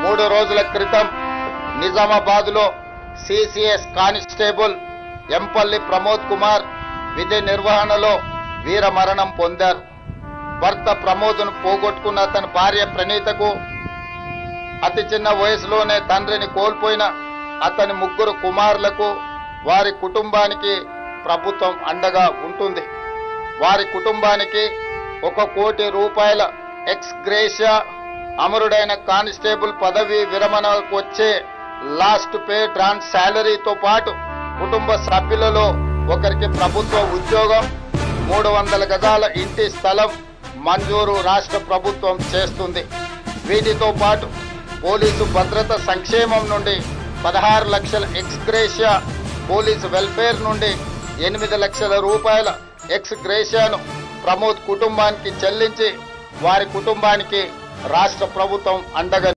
3 రోజుల క్రితం నిజామాబాద్లో సిసిఎస్ కానిస్టేబుల్ ఎంపల్లి ప్రమోద్ కుమార్ విధి నిర్వహణలో వీరమరణం పొందారు. భర్త ప్రమోద్ను పోగొట్టుకున్న అతని భార్య ప్రణీతకు అతి చిన్న వయసులోనే తండ్రిని కోల్పోయిన అతని 3 కుమారులకు వారి కుటుంబానికి ప్రభుత్వం అండగా ఉంటుంది. వారి కుటుంబానికి 1 కోటి రూపాయల ఎక్స్ గ్రేషియా, అమరుడైన కానిస్టేబుల్ పదవి విరమణకు వచ్చే లాస్ట్ పే ట్రాన్స్ శాలరీతో పాటు కుటుంబ సభ్యులలో ఒకరికి ప్రభుత్వ ఉద్యోగం, 300 గజాల ఇంటి స్థలం మంజూరు రాష్ట్ర ప్రభుత్వం చేస్తుంది. వీటితో పాటు పోలీసు భద్రత సంక్షేమం నుండి 16 లక్షల ఎక్స్ గ్రేషియా, పోలీసు వెల్ఫేర్ నుండి 8 లక్షల రూపాయల ఎక్స్ గ్రేషియాను ప్రమోద్ కుటుంబానికి చెల్లించి వారి కుటుంబానికి రాష్ట్ర ప్రభుత్వం అండగా